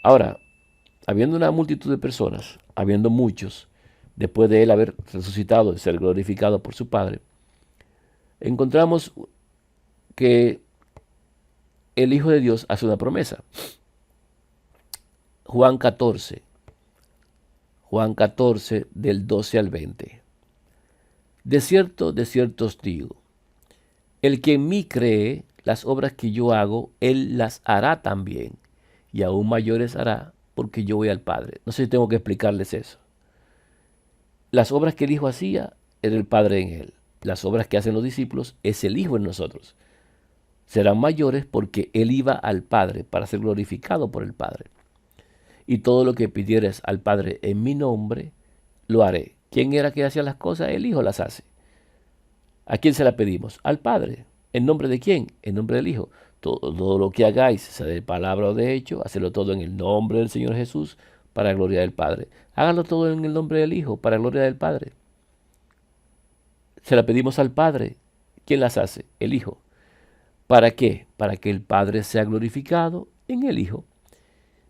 Ahora, habiendo una multitud de personas, habiendo muchos, después de él haber resucitado y ser glorificado por su Padre, encontramos que el Hijo de Dios hace una promesa. Juan 14, Juan 14 del 12 al 20. De cierto os digo, el que en mí cree, las obras que yo hago, él las hará también, y aún mayores hará, porque yo voy al Padre. No sé si tengo que explicarles eso. Las obras que el Hijo hacía, era el Padre en él. Las obras que hacen los discípulos, es el Hijo en nosotros. Serán mayores porque él iba al Padre para ser glorificado por el Padre. Y todo lo que pidieres al Padre en mi nombre, lo haré. ¿Quién era que hacía las cosas? El Hijo las hace. ¿A quién se la pedimos? Al Padre. ¿En nombre de quién? En nombre del Hijo. Todo lo que hagáis, sea de palabra o de hecho, hacedlo todo en el nombre del Señor Jesús, para la gloria del Padre. Háganlo todo en el nombre del Hijo, para la gloria del Padre. Se la pedimos al Padre. ¿Quién las hace? El Hijo. ¿Para qué? Para que el Padre sea glorificado en el Hijo.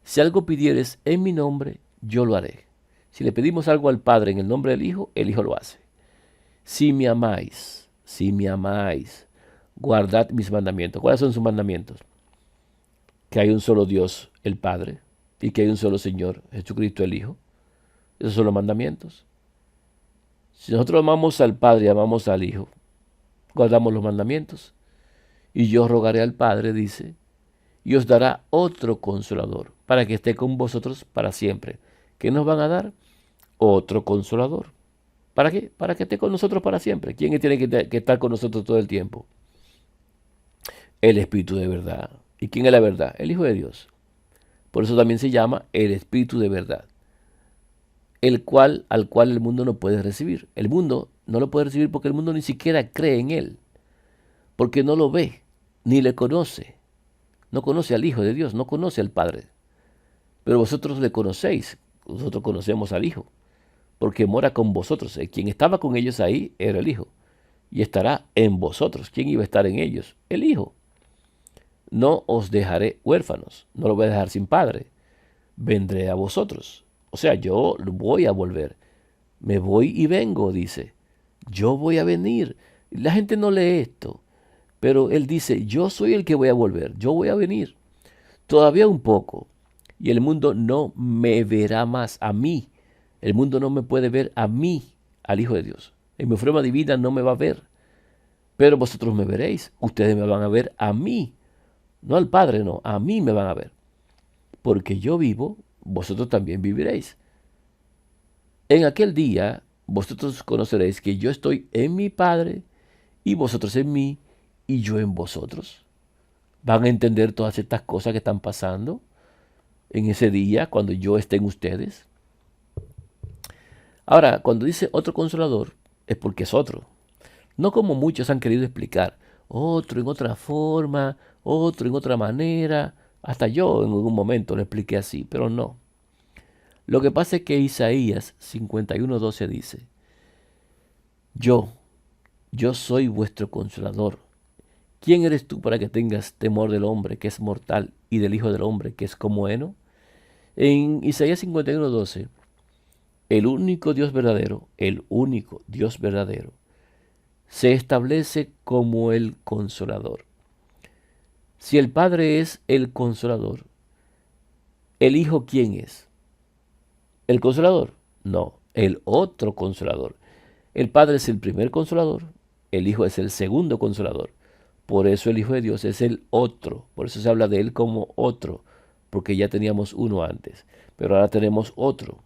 Si algo pidieres en mi nombre, yo lo haré. Si le pedimos algo al Padre en el nombre del Hijo, el Hijo lo hace. Si me amáis, guardad mis mandamientos. ¿Cuáles son sus mandamientos? Que hay un solo Dios, el Padre, y que hay un solo Señor, Jesucristo el Hijo. Esos son los mandamientos. Si nosotros amamos al Padre y amamos al Hijo, guardamos los mandamientos. Y yo rogaré al Padre, dice, y os dará otro consolador, para que esté con vosotros para siempre. ¿Qué nos van a dar? Otro consolador. ¿Para qué? Para que esté con nosotros para siempre. ¿Quién tiene que estar con nosotros todo el tiempo? El Espíritu de verdad. ¿Y quién es la verdad? El Hijo de Dios. Por eso también se llama el Espíritu de verdad, al cual el mundo no puede recibir. El mundo no lo puede recibir porque el mundo ni siquiera cree en él, porque no lo ve, ni le conoce. No conoce al Hijo de Dios, no conoce al Padre. Pero vosotros le conocéis, nosotros conocemos al Hijo, porque mora con vosotros. Quien estaba con ellos ahí era el Hijo, y estará en vosotros. ¿Quién iba a estar en ellos? El Hijo. No os dejaré huérfanos, no lo voy a dejar sin padre. Vendré a vosotros. O sea, yo voy a volver. Me voy y vengo, dice. Yo voy a venir. La gente no lee esto, pero él dice, yo soy el que voy a volver, yo voy a venir. Todavía un poco, y el mundo no me verá más a mí. El mundo no me puede ver a mí, al Hijo de Dios. En mi forma de vida no me va a ver, pero vosotros me veréis. Ustedes me van a ver a mí, no al Padre, no, a mí me van a ver. Porque yo vivo, vosotros también viviréis. En aquel día vosotros conoceréis que yo estoy en mi Padre y vosotros en mí y yo en vosotros. Van a entender todas estas cosas que están pasando en ese día cuando yo esté en ustedes. Ahora, cuando dice otro consolador, es porque es otro. No como muchos han querido explicar. Otro en otra forma, otro en otra manera. Hasta yo en algún momento lo expliqué así, pero no. Lo que pasa es que Isaías 51:12 dice, yo, yo soy vuestro consolador. ¿Quién eres tú para que tengas temor del hombre que es mortal y del Hijo del hombre que es como heno? En Isaías 51:12, el único Dios verdadero, se establece como el consolador. Si el Padre es el consolador, ¿el Hijo quién es? ¿El consolador? No, el otro consolador. El Padre es el primer consolador, el Hijo es el segundo consolador. Por eso el Hijo de Dios es el otro. Por eso se habla de él como otro, porque ya teníamos uno antes, pero ahora tenemos otro.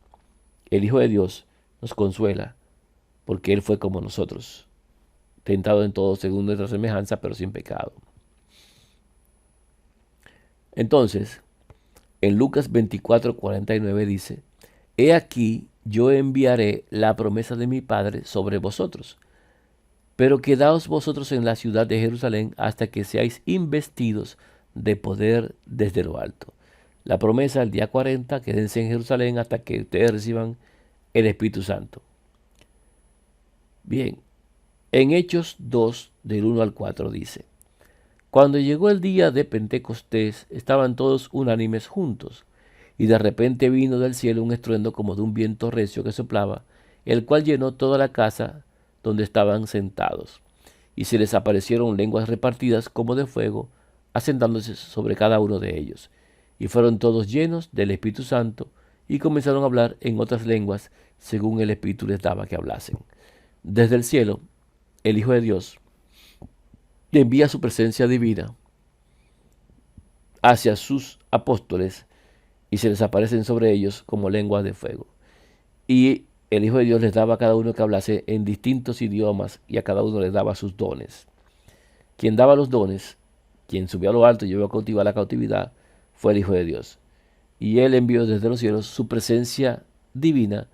El Hijo de Dios nos consuela, porque Él fue como nosotros, tentado en todo según nuestra semejanza, pero sin pecado. Entonces, en Lucas 24:49 dice, He aquí, yo enviaré la promesa de mi Padre sobre vosotros, pero quedaos vosotros en la ciudad de Jerusalén hasta que seáis investidos de poder desde lo alto. La promesa el día 40, quédense en Jerusalén hasta que ustedes reciban el Espíritu Santo. Bien, en Hechos 2, del 1 al 4 dice, Cuando llegó el día de Pentecostés, estaban todos unánimes juntos, Y de repente vino del cielo un estruendo como de un viento recio que soplaba, el cual llenó toda la casa donde estaban sentados. Y se les aparecieron lenguas repartidas como de fuego, asentándose sobre cada uno de ellos. Y fueron todos llenos del Espíritu Santo, y comenzaron a hablar en otras lenguas, según el Espíritu les daba que hablasen. Desde el cielo, el Hijo de Dios envía su presencia divina hacia sus apóstoles, y se les aparecen sobre ellos como lenguas de fuego. Y el Hijo de Dios les daba a cada uno que hablase en distintos idiomas, y a cada uno les daba sus dones. Quien daba los dones, quien subió a lo alto y llevó cautiva la cautividad, fue el Hijo de Dios. Y él envió desde los cielos su presencia divina,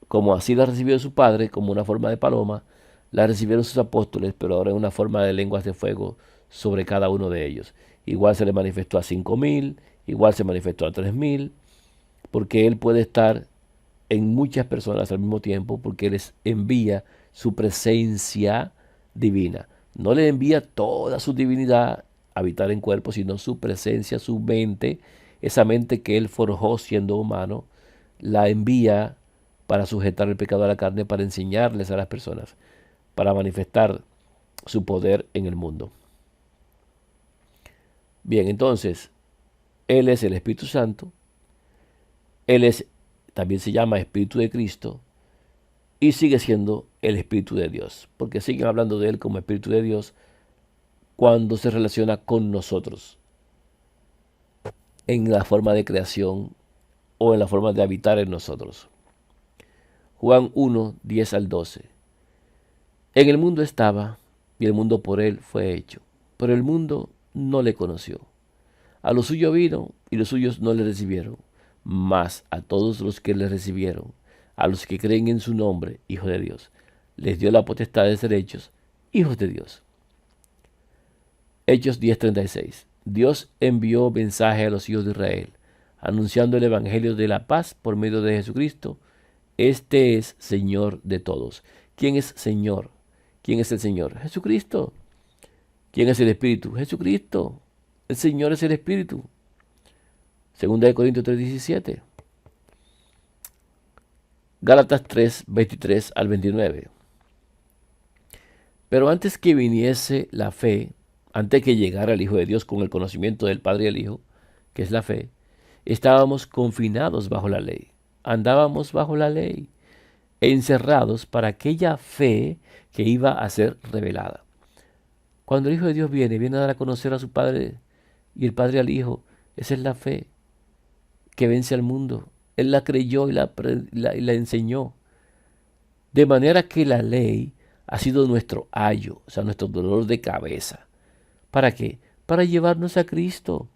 como así la recibió su Padre, como una forma de paloma, la recibieron sus apóstoles, pero ahora en una forma de lenguas de fuego sobre cada uno de ellos. Igual se le manifestó a 5.000, igual se manifestó a 3.000, porque Él puede estar en muchas personas al mismo tiempo, porque Él les envía su presencia divina. No le envía toda su divinidad a habitar en cuerpo, sino su presencia, su mente, esa mente que Él forjó siendo humano, la envía para sujetar el pecado a la carne, para enseñarles a las personas, para manifestar su poder en el mundo. Bien, entonces, Él es el Espíritu Santo, también se llama Espíritu de Cristo, y sigue siendo el Espíritu de Dios, porque siguen hablando de Él como Espíritu de Dios cuando se relaciona con nosotros, en la forma de creación o en la forma de habitar en nosotros. Juan 1, 10 al 12. En el mundo estaba, y el mundo por Él fue hecho, pero el mundo no le conoció. A lo suyo vino, y los suyos no le recibieron. Mas a todos los que le recibieron, a los que creen en su nombre, Hijo de Dios, les dio la potestad de ser hechos hijos de Dios. Hechos 10:36. Dios envió mensaje a los hijos de Israel, anunciando el evangelio de la paz por medio de Jesucristo. Este es Señor de todos. ¿Quién es Señor? ¿Quién es el Señor? Jesucristo. ¿Quién es el Espíritu? Jesucristo. El Señor es el Espíritu. Segunda de Corintios 3:17. Gálatas 3:23 al 29. Pero antes que viniese la fe, antes que llegara el Hijo de Dios con el conocimiento del Padre y el Hijo, que es la fe, estábamos confinados bajo la ley. Andábamos bajo la ley, encerrados para aquella fe que iba a ser revelada. Cuando el Hijo de Dios viene a dar a conocer a su Padre y el Padre al Hijo, esa es la fe que vence al mundo. Él la creyó y la enseñó. De manera que la ley ha sido nuestro ayo, o sea, nuestro dolor de cabeza. ¿Para qué? Para llevarnos a Cristo.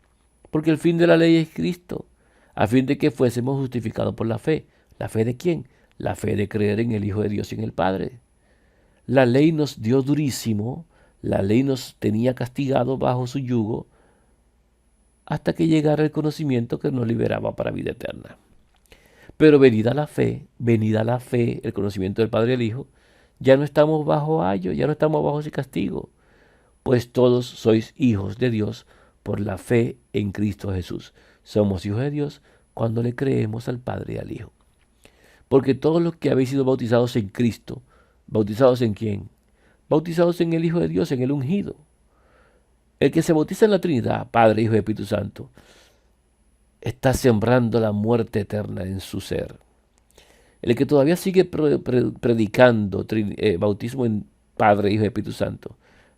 Porque el fin de la ley es Cristo, a fin de que fuésemos justificados por la fe. ¿La fe de quién? La fe de creer en el Hijo de Dios y en el Padre. La ley nos dio durísimo, la ley nos tenía castigado bajo su yugo, hasta que llegara el conocimiento que nos liberaba para vida eterna. Pero venida la fe, el conocimiento del Padre y el Hijo, ya no estamos bajo ayo, ya no estamos bajo ese castigo, pues todos sois hijos de Dios por la fe en Cristo Jesús. Somos hijos de Dios cuando le creemos al Padre y al Hijo. Porque todos los que habéis sido bautizados en Cristo, ¿bautizados en quién? Bautizados en el Hijo de Dios, en el ungido. El que se bautiza en la Trinidad, Padre, Hijo y Espíritu Santo, está sembrando la muerte eterna en su ser. El que todavía sigue predicando bautismo en Padre, Hijo y Espíritu Santo,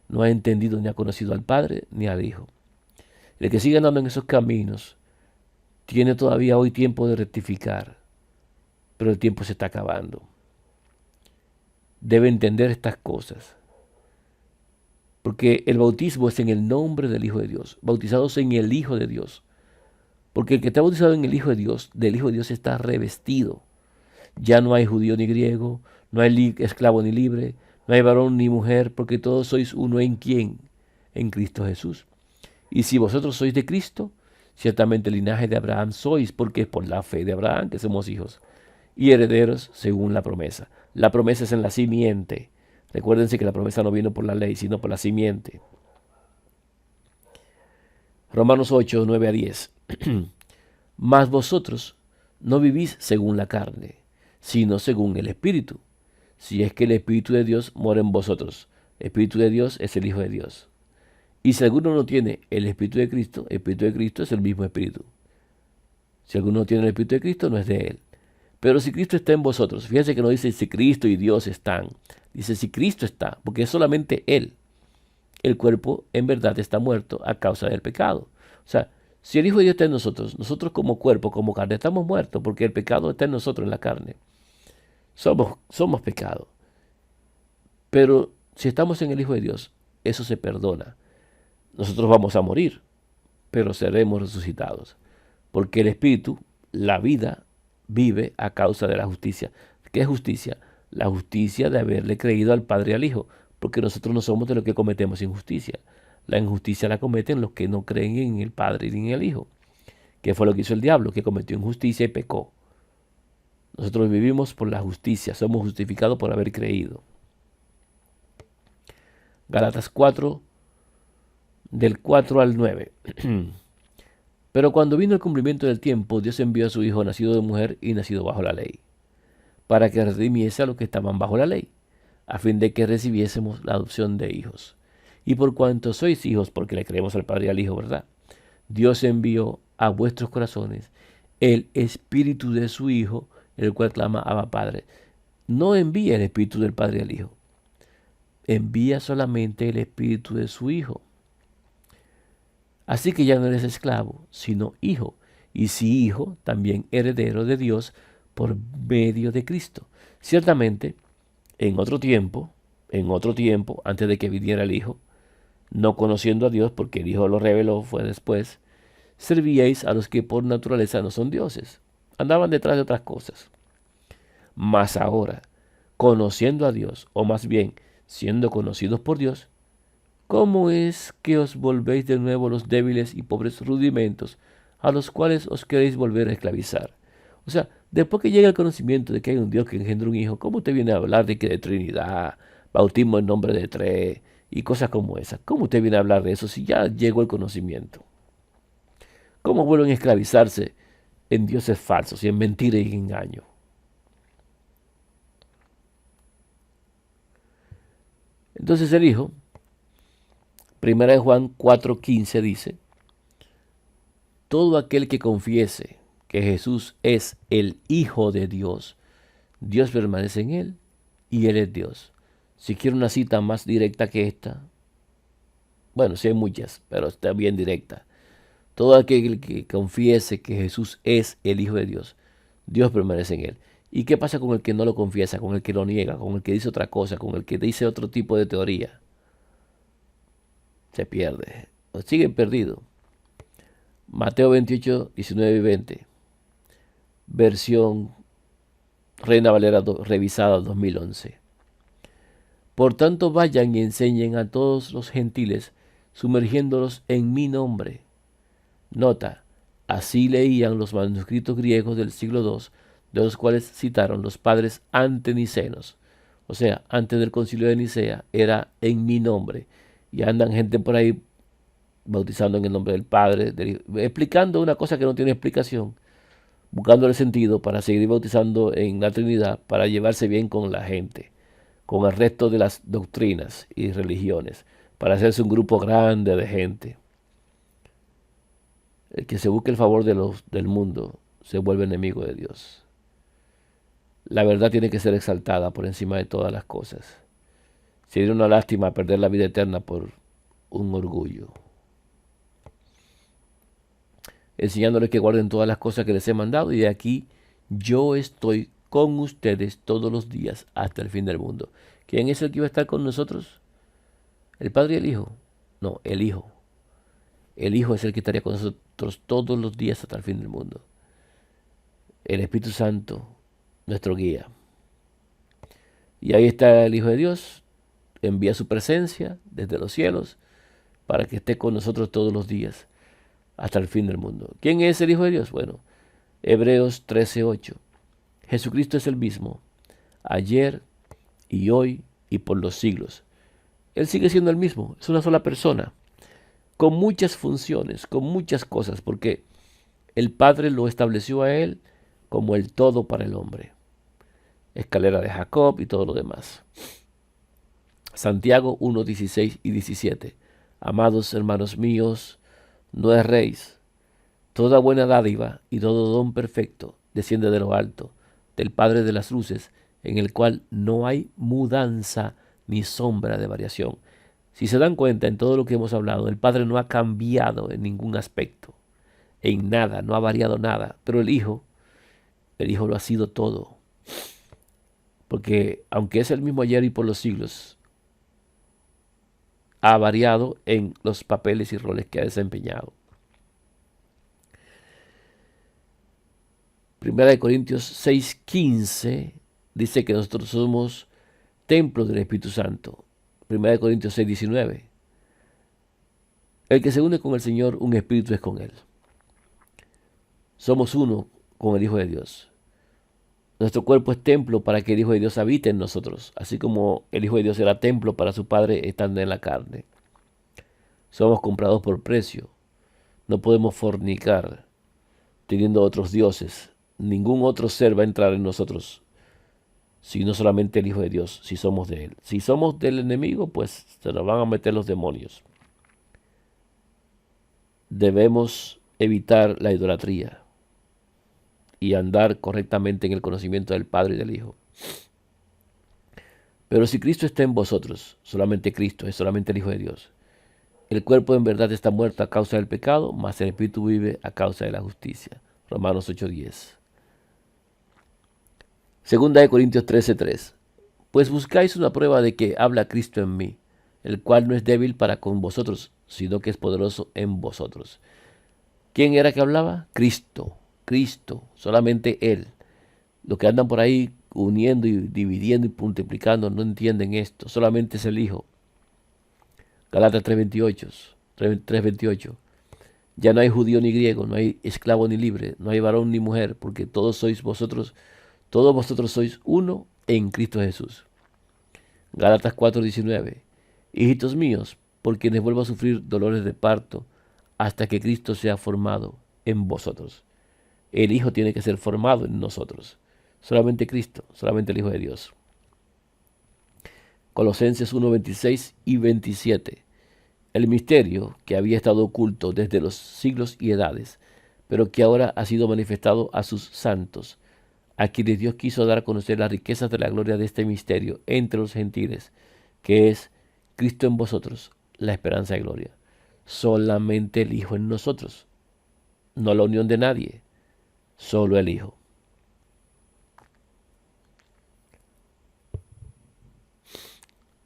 no ha entendido ni ha conocido al Padre ni al Hijo. El que sigue andando en esos caminos tiene todavía hoy tiempo de rectificar, pero el tiempo se está acabando. Debe entender estas cosas. Porque el bautismo es en el nombre del Hijo de Dios, bautizados en el Hijo de Dios. Porque el que está bautizado en el Hijo de Dios, del Hijo de Dios está revestido. Ya no hay judío ni griego, no hay esclavo ni libre, no hay varón ni mujer, porque todos sois uno en ¿quién? En Cristo Jesús. Y si vosotros sois de Cristo, ciertamente el linaje de Abraham sois, porque es por la fe de Abraham que somos hijos, y herederos según la promesa. La promesa es en la simiente. Recuérdense que la promesa no vino por la ley, sino por la simiente. Romanos 8, 9 a 10. Mas vosotros no vivís según la carne, sino según el Espíritu, si es que el Espíritu de Dios mora en vosotros. El Espíritu de Dios es el Hijo de Dios. Y si alguno no tiene el Espíritu de Cristo es el mismo Espíritu. Si alguno no tiene el Espíritu de Cristo, no es de él. Pero si Cristo está en vosotros, fíjense que no dice si Cristo y Dios están, dice si Cristo está, porque es solamente Él. El cuerpo en verdad está muerto a causa del pecado. O sea, si el Hijo de Dios está en nosotros, nosotros como cuerpo, como carne, estamos muertos porque el pecado está en nosotros, en la carne. Somos pecado. Pero si estamos en el Hijo de Dios, eso se perdona. Nosotros vamos a morir, pero seremos resucitados. Porque el Espíritu, la vida, vive a causa de la justicia. ¿Qué es justicia? La justicia de haberle creído al Padre y al Hijo. Porque nosotros no somos de los que cometemos injusticia. La injusticia la cometen los que no creen en el Padre y en el Hijo. ¿Qué fue lo que hizo el diablo? Que cometió injusticia y pecó. Nosotros vivimos por la justicia, somos justificados por haber creído. Gálatas 4, del 4 al 9. Pero cuando vino el cumplimiento del tiempo, Dios envió a su Hijo nacido de mujer y nacido bajo la ley, para que redimiese a los que estaban bajo la ley, a fin de que recibiésemos la adopción de hijos. Y por cuanto sois hijos, porque le creemos al Padre y al Hijo, ¿verdad? Dios envió a vuestros corazones el Espíritu de su Hijo, el cual clama Abba Padre. No envía el Espíritu del Padre y al Hijo, envía solamente el Espíritu de su Hijo. Así que ya no eres esclavo, sino hijo, y si hijo, también heredero de Dios por medio de Cristo. Ciertamente, en otro tiempo, antes de que viniera el Hijo, no conociendo a Dios, porque el Hijo lo reveló, fue después, servíais a los que por naturaleza no son dioses, andaban detrás de otras cosas. Mas ahora, conociendo a Dios, o más bien, siendo conocidos por Dios, ¿cómo es que os volvéis de nuevo los débiles y pobres rudimentos a los cuales os queréis volver a esclavizar? O sea, después que llega el conocimiento de que hay un Dios que engendra un hijo, ¿cómo usted viene a hablar de que de Trinidad, bautismo en nombre de tres y cosas como esas? ¿Cómo usted viene a hablar de eso si ya llegó el conocimiento? ¿Cómo vuelven a esclavizarse en dioses falsos y en mentira y engaño? Entonces el Hijo, 1 Juan 4:15 dice, todo aquel que confiese que Jesús es el Hijo de Dios, Dios permanece en él y él es Dios. Si quiere una cita más directa que esta, bueno, sí hay muchas, pero está bien directa. Todo aquel que confiese que Jesús es el Hijo de Dios, Dios permanece en él. ¿Y qué pasa con el que no lo confiesa, con el que lo niega, con el que dice otra cosa, con el que dice otro tipo de teoría? Se pierde, o sigue perdido. Mateo 28, 19 y 20, versión Reina Valera revisada 2011. Por tanto vayan y enseñen a todos los gentiles, sumergiéndolos en mi nombre. Nota, así leían los manuscritos griegos del siglo II, de los cuales citaron los padres antenicenos. O sea, antes del concilio de Nicea era en mi nombre. Y andan gente por ahí bautizando en el nombre del Padre, explicando una cosa que no tiene explicación, buscándole sentido para seguir bautizando en la Trinidad, para llevarse bien con la gente, con el resto de las doctrinas y religiones, para hacerse un grupo grande de gente. El que se busque el favor del mundo se vuelve enemigo de Dios. La verdad tiene que ser exaltada por encima de todas las cosas. Sería una lástima perder la vida eterna por un orgullo. Enseñándoles que guarden todas las cosas que les he mandado, y de aquí yo estoy con ustedes todos los días hasta el fin del mundo. ¿Quién es el que va a estar con nosotros? ¿El Padre y el Hijo? No, el Hijo. El Hijo es el que estaría con nosotros todos los días hasta el fin del mundo. El Espíritu Santo, nuestro guía. Y ahí está el Hijo de Dios, envía su presencia desde los cielos para que esté con nosotros todos los días hasta el fin del mundo. ¿Quién es el Hijo de Dios? Bueno, Hebreos 13:8. Jesucristo es el mismo, ayer y hoy y por los siglos. Él sigue siendo el mismo, es una sola persona, con muchas funciones, con muchas cosas, porque El Padre lo estableció a él como el todo para el hombre. Escalera de Jacob y todo lo demás. Santiago 1, 16 y 17. Amados hermanos míos, no erréis. Toda buena dádiva y todo don perfecto desciende de lo alto, del Padre de las luces, en el cual no hay mudanza ni sombra de variación. Si se dan cuenta en todo lo que hemos hablado, el Padre no ha cambiado en ningún aspecto, en nada, no ha variado nada, pero el Hijo lo ha sido todo. Porque aunque es el mismo ayer y por los siglos, ha variado en los papeles y roles que ha desempeñado. Primera de Corintios 6:15 dice que nosotros somos templo del Espíritu Santo. Primera de Corintios 6:19. El que se une con el Señor, un espíritu es con Él. Somos uno con el Hijo de Dios. Nuestro cuerpo es templo para que el Hijo de Dios habite en nosotros, así como el Hijo de Dios era templo para su Padre estando en la carne. Somos comprados por precio. No podemos fornicar teniendo otros dioses. Ningún otro ser va a entrar en nosotros, sino solamente el Hijo de Dios, si somos de Él. Si somos del enemigo, pues se nos van a meter los demonios. Debemos evitar la idolatría y andar correctamente en el conocimiento del Padre y del Hijo. Pero si Cristo está en vosotros, solamente Cristo es solamente el Hijo de Dios. El cuerpo en verdad está muerto a causa del pecado, mas el espíritu vive a causa de la justicia. Romanos 8:10. Segunda de Corintios 13:3. Pues buscáis una prueba de que habla Cristo en mí, el cual no es débil para con vosotros, sino que es poderoso en vosotros. ¿Quién era que hablaba? Cristo, solamente Él. Los que andan por ahí uniendo y dividiendo y multiplicando no entienden esto, solamente es el Hijo. Galatas 3:28. Ya no hay judío ni griego, no hay esclavo ni libre, no hay varón ni mujer, porque todos vosotros sois uno en Cristo Jesús. Gálatas 4:19. Hijitos míos, por quienes vuelvo a sufrir dolores de parto, hasta que Cristo sea formado en vosotros. El Hijo tiene que ser formado en nosotros. Solamente Cristo, solamente el Hijo de Dios. Colosenses 1:26 y 27. El misterio que había estado oculto desde los siglos y edades, pero que ahora ha sido manifestado a sus santos, a quienes Dios quiso dar a conocer las riquezas de la gloria de este misterio entre los gentiles, que es Cristo en vosotros, la esperanza de gloria. Solamente el Hijo en nosotros, no la unión de nadie, solo el Hijo.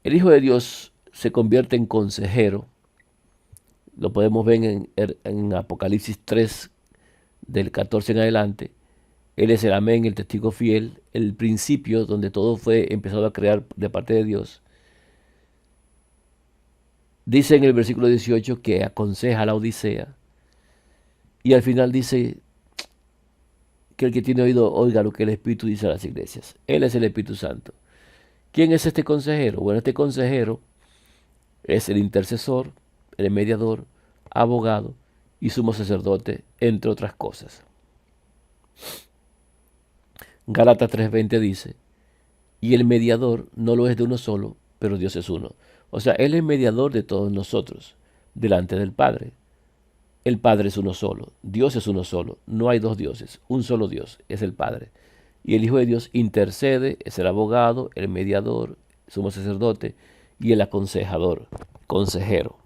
El Hijo de Dios se convierte en consejero. Lo podemos ver en Apocalipsis 3, del 14 en adelante. Él es el amén, el testigo fiel, el principio donde todo fue empezado a crear de parte de Dios. Dice en el versículo 18 que aconseja la Odisea. Y al final dice que el que tiene oído oiga lo que el Espíritu dice a las iglesias. Él es el Espíritu Santo. ¿Quién es este consejero? Bueno, este consejero es el intercesor, el mediador, abogado y sumo sacerdote, entre otras cosas. Gálatas 3:20 dice, y el mediador no lo es de uno solo, pero Dios es uno. O sea, Él es mediador de todos nosotros, delante del Padre. El Padre es uno solo, Dios es uno solo, no hay dos dioses, un solo Dios, es el Padre. Y el Hijo de Dios intercede, es el abogado, el mediador, sumo sacerdote y el aconsejador, consejero.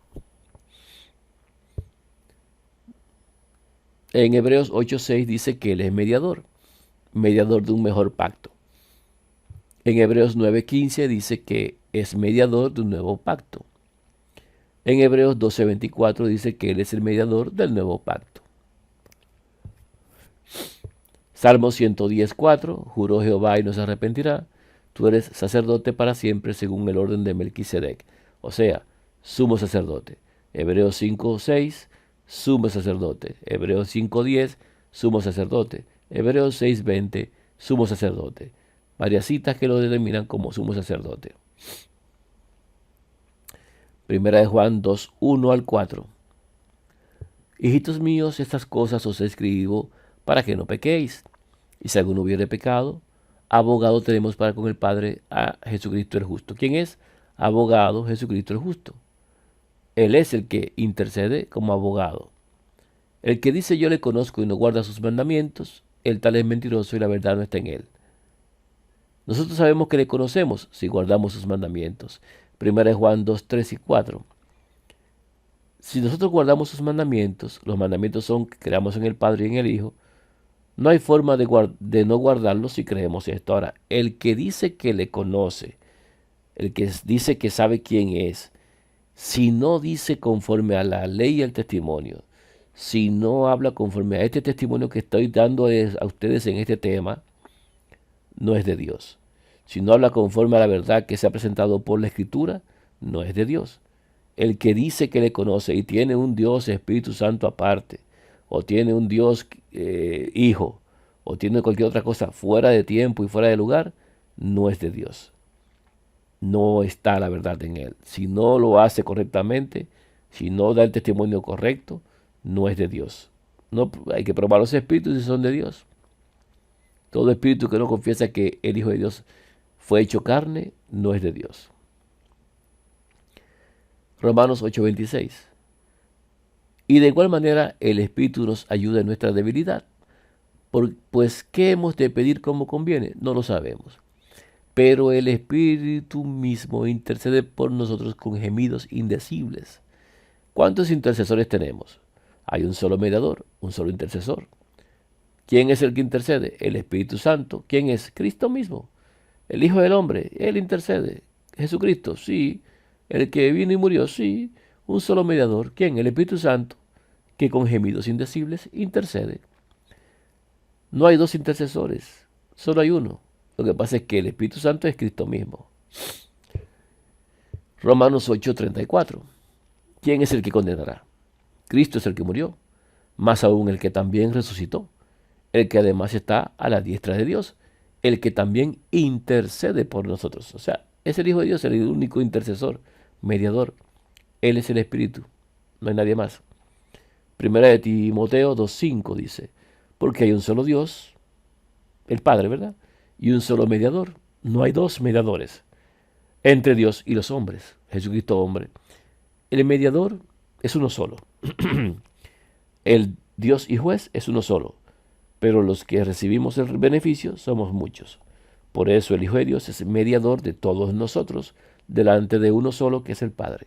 En Hebreos 8:6 dice que Él es mediador de un mejor pacto. En Hebreos 9:15 dice que es mediador de un nuevo pacto. En Hebreos 12:24 dice que Él es el mediador del nuevo pacto. Salmo 110:4, juró Jehová y no se arrepentirá, tú eres sacerdote para siempre según el orden de Melquisedec, o sea, sumo sacerdote. Hebreos 5:6, sumo sacerdote. Hebreos 5:10, sumo sacerdote. Hebreos 6:20, sumo sacerdote. Varias citas que lo determinan como sumo sacerdote. Primera de Juan 2:1 al 4. Hijitos míos, estas cosas os escribo para que no pequéis. Y si alguno hubiere pecado, abogado tenemos para con el Padre a Jesucristo el justo. ¿Quién es? Abogado Jesucristo el justo. Él es el que intercede como abogado. El que dice yo le conozco y no guarda sus mandamientos, el tal es mentiroso y la verdad no está en él. Nosotros sabemos que le conocemos si guardamos sus mandamientos. 1 Juan 2, 3 y 4. Si nosotros guardamos sus mandamientos, los mandamientos son que creamos en el Padre y en el Hijo, no hay forma de no guardarlos si creemos esto. Ahora, el que dice que le conoce, el que dice que sabe quién es, si no dice conforme a la ley y al testimonio, si no habla conforme a este testimonio que estoy dando a ustedes en este tema, no es de Dios. Si no habla conforme a la verdad que se ha presentado por la Escritura, no es de Dios. El que dice que le conoce y tiene un Dios Espíritu Santo aparte, o tiene un Dios Hijo, o tiene cualquier otra cosa fuera de tiempo y fuera de lugar, no es de Dios. No está la verdad en él. Si no lo hace correctamente, si no da el testimonio correcto, no es de Dios. No, hay que probar los espíritus si son de Dios. Todo espíritu que no confiesa que el Hijo de Dios fue hecho carne, no es de Dios. Romanos 8:26. Y de igual manera el Espíritu nos ayuda en nuestra debilidad. Pues, ¿qué hemos de pedir como conviene? No lo sabemos. Pero el Espíritu mismo intercede por nosotros con gemidos indecibles. ¿Cuántos intercesores tenemos? Hay un solo mediador, un solo intercesor. ¿Quién es el que intercede? El Espíritu Santo. ¿Quién es? Cristo mismo. El Hijo del Hombre, Él intercede. Jesucristo, sí. El que vino y murió, sí. Un solo mediador. ¿Quién? El Espíritu Santo, que con gemidos indecibles intercede. No hay dos intercesores, solo hay uno. Lo que pasa es que el Espíritu Santo es Cristo mismo. Romanos 8:34. ¿Quién es el que condenará? Cristo es el que murió, más aún el que también resucitó, el que además está a la diestra de Dios, el que también intercede por nosotros. O sea, es el Hijo de Dios, el único intercesor, mediador. Él es el Espíritu, no hay nadie más. Primera de Timoteo 2:5 dice, porque hay un solo Dios, el Padre, ¿verdad? Y un solo mediador. No hay dos mediadores entre Dios y los hombres. Jesucristo hombre. El mediador es uno solo. El Dios y juez es uno solo. Pero los que recibimos el beneficio somos muchos. Por eso el Hijo de Dios es mediador de todos nosotros delante de uno solo que es el Padre.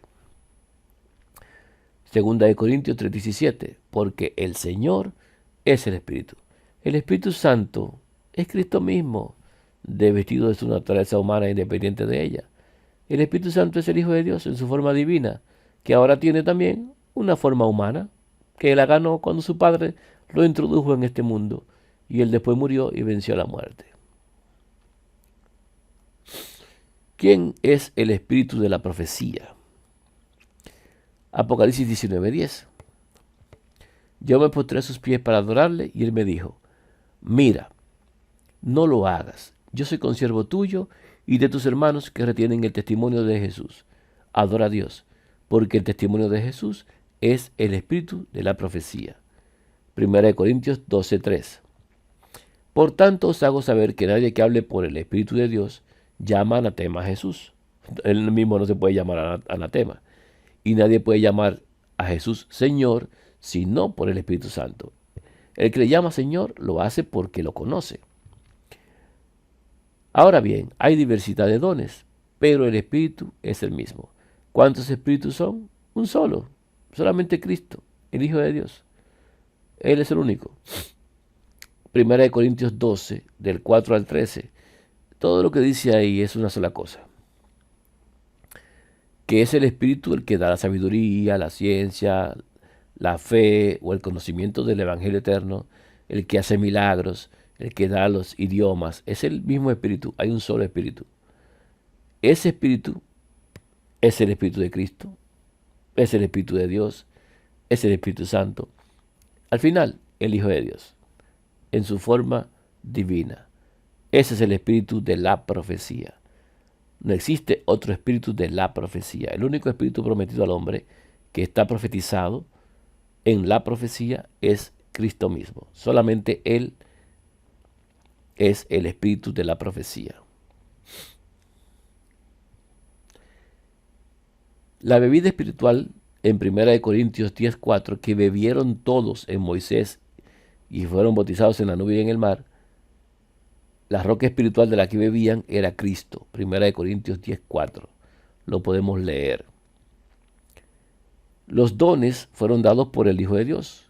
Segunda de Corintios 3:17. Porque el Señor es el Espíritu. El Espíritu Santo es Cristo mismo, desvestido de su naturaleza humana independiente de ella. El Espíritu Santo es el Hijo de Dios en su forma divina, que ahora tiene también una forma humana, que él la ganó cuando su Padre lo introdujo en este mundo, y él después murió y venció a la muerte. ¿Quién es el espíritu de la profecía? Apocalipsis 19:10. Yo me postré a sus pies para adorarle, y él me dijo, mira, no lo hagas. Yo soy consiervo tuyo y de tus hermanos que retienen el testimonio de Jesús. Adora a Dios, porque el testimonio de Jesús es el espíritu de la profecía. 1 Corintios 12:3. Por tanto os hago saber que nadie que hable por el Espíritu de Dios llama anatema a Jesús. Él mismo no se puede llamar anatema. Y nadie puede llamar a Jesús Señor sino por el Espíritu Santo. El que le llama Señor lo hace porque lo conoce. Ahora bien, hay diversidad de dones, pero el Espíritu es el mismo. ¿Cuántos espíritus son? Un solo, solamente Cristo, el Hijo de Dios. Él es el único. 1 Corintios 12, del 4 al 13. Todo lo que dice ahí es una sola cosa. Que es el Espíritu el que da la sabiduría, la ciencia, la fe o el conocimiento del Evangelio eterno, el que hace milagros, el que da los idiomas. Es el mismo Espíritu, hay un solo Espíritu. Ese Espíritu es el Espíritu de Cristo, es el Espíritu de Dios, es el Espíritu Santo. Al final, el Hijo de Dios, en su forma divina. Ese es el espíritu de la profecía. No existe otro espíritu de la profecía. El único espíritu prometido al hombre que está profetizado en la profecía es Cristo mismo. Solamente Él es el espíritu de la profecía. La bebida espiritual en 1 Corintios 10:4, que bebieron todos en Moisés y fueron bautizados en la nube y en el mar, la roca espiritual de la que bebían era Cristo. 1 Corintios 10:4. Lo podemos leer. Los dones fueron dados por el Hijo de Dios.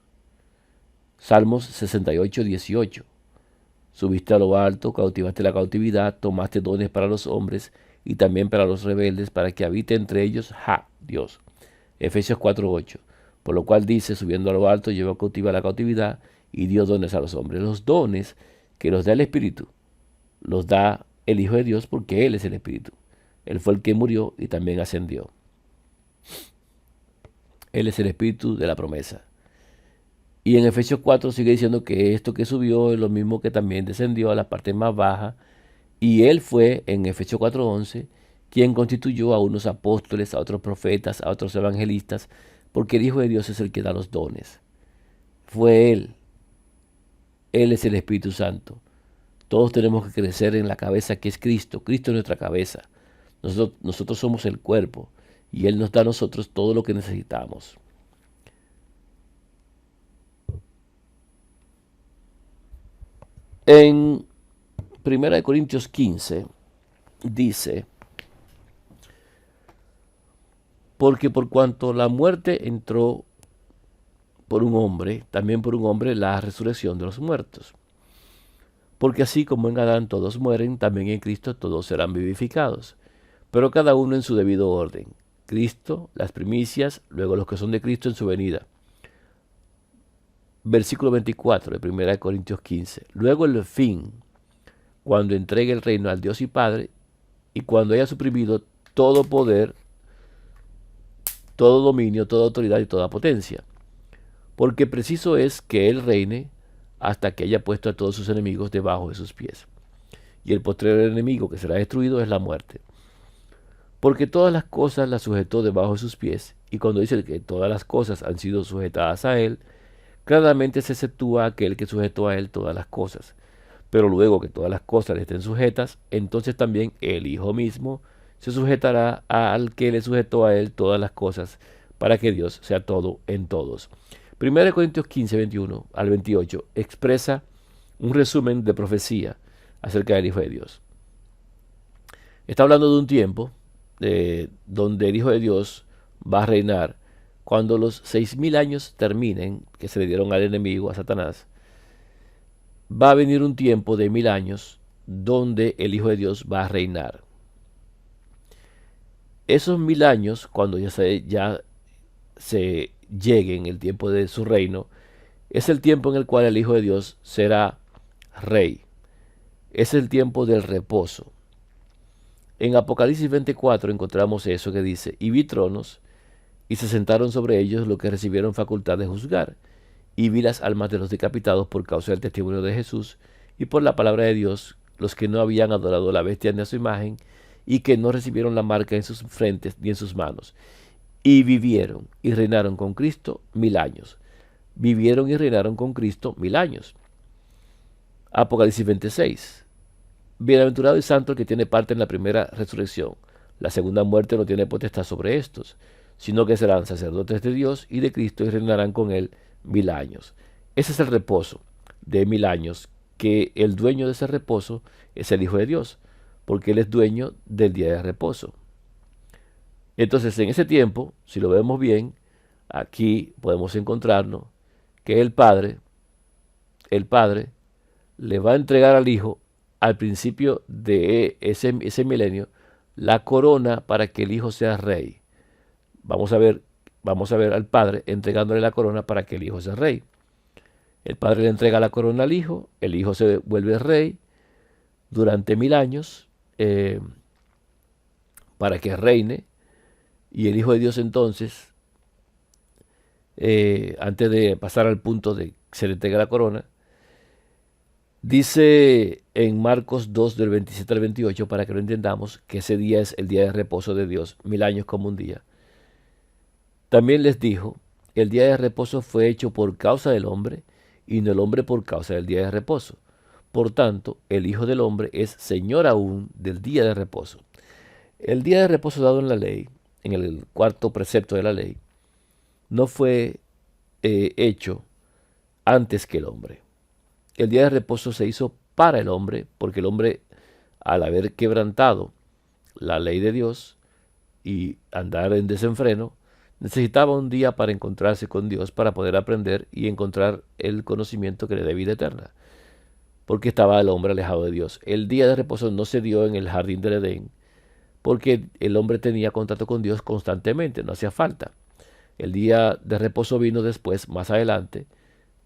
Salmos 68:18. Subiste a lo alto, cautivaste la cautividad, tomaste dones para los hombres y también para los rebeldes, para que habite entre ellos, Dios. Efesios 4:8. Por lo cual dice, subiendo a lo alto, llevó cautiva la cautividad y dio dones a los hombres. Los dones que los da el Espíritu, los da el Hijo de Dios, porque Él es el Espíritu. Él fue el que murió y también ascendió. Él es el Espíritu de la promesa. Y en Efesios 4 sigue diciendo que esto que subió es lo mismo que también descendió a la parte más baja. Y Él fue, en Efesios 4:11, quien constituyó a unos apóstoles, a otros profetas, a otros evangelistas, porque el Hijo de Dios es el que da los dones. Fue Él. Él es el Espíritu Santo. Todos tenemos que crecer en la cabeza que es Cristo. Cristo es nuestra cabeza. Nosotros somos el cuerpo y Él nos da a nosotros todo lo que necesitamos. En 1 Corintios 15 dice, porque por cuanto la muerte entró por un hombre, también por un hombre la resurrección de los muertos. Porque así como en Adán todos mueren, también en Cristo todos serán vivificados, pero cada uno en su debido orden. Cristo, las primicias, luego los que son de Cristo en su venida. Versículo 24 de 1 Corintios 15. Luego el fin, cuando entregue el reino al Dios y Padre, y cuando haya suprimido todo poder, todo dominio, toda autoridad y toda potencia. Porque preciso es que Él reine hasta que haya puesto a todos sus enemigos debajo de sus pies. Y el postrero enemigo que será destruido es la muerte. Porque todas las cosas las sujetó debajo de sus pies, y cuando dice que todas las cosas han sido sujetadas a Él, claramente se exceptúa aquel que sujetó a Él todas las cosas. Pero luego que todas las cosas le estén sujetas, entonces también el Hijo mismo se sujetará al que le sujetó a Él todas las cosas, para que Dios sea todo en todos. 1 Corintios 15, 21 al 28 expresa un resumen de profecía acerca del Hijo de Dios. Está hablando de un tiempo donde el Hijo de Dios va a reinar. Cuando los 6.000 años terminen, que se le dieron al enemigo, a Satanás, va a venir un tiempo de 1.000 años donde el Hijo de Dios va a reinar. Esos 1.000 años, cuando ya se llegue en el tiempo de su reino, es el tiempo en el cual el Hijo de Dios será rey. Es el tiempo del reposo. En Apocalipsis 24 encontramos eso que dice, y vi tronos, y se sentaron sobre ellos los que recibieron facultad de juzgar, y vi las almas de los decapitados por causa del testimonio de Jesús, y por la palabra de Dios, los que no habían adorado a la bestia ni a su imagen, y que no recibieron la marca en sus frentes ni en sus manos. Y vivieron y reinaron con Cristo 1.000 años. Vivieron y reinaron con Cristo 1.000 años. Apocalipsis 26. Bienaventurado y santo el que tiene parte en la primera resurrección. La segunda muerte no tiene potestad sobre estos, sino que serán sacerdotes de Dios y de Cristo y reinarán con Él 1.000 años. Ese es el reposo de 1.000 años, que el dueño de ese reposo es el Hijo de Dios, porque Él es dueño del día de reposo. Entonces, en ese tiempo, si lo vemos bien, aquí podemos encontrarnos que el Padre le va a entregar al Hijo al principio de ese milenio la corona para que el Hijo sea rey. Vamos a ver al Padre entregándole la corona para que el Hijo sea rey. El Padre le entrega la corona al Hijo, el Hijo se vuelve rey durante 1.000 años para que reine, y el Hijo de Dios entonces, antes de pasar al punto de que se le entrega la corona, dice en Marcos 2 del 27 al 28, para que lo entendamos, que ese día es el día de reposo de Dios, 1.000 años como un día. También les dijo, el día de reposo fue hecho por causa del hombre y no el hombre por causa del día de reposo. Por tanto, el Hijo del Hombre es Señor aún del día de reposo. El día de reposo dado en la ley, en el cuarto precepto de la ley, no fue hecho antes que el hombre. El día de reposo se hizo para el hombre, porque el hombre, al haber quebrantado la ley de Dios y andar en desenfreno, necesitaba un día para encontrarse con Dios, para poder aprender y encontrar el conocimiento que le dé vida eterna, porque estaba el hombre alejado de Dios. El día de reposo no se dio en el jardín del Edén, porque el hombre tenía contacto con Dios constantemente, no hacía falta. El día de reposo vino después, más adelante,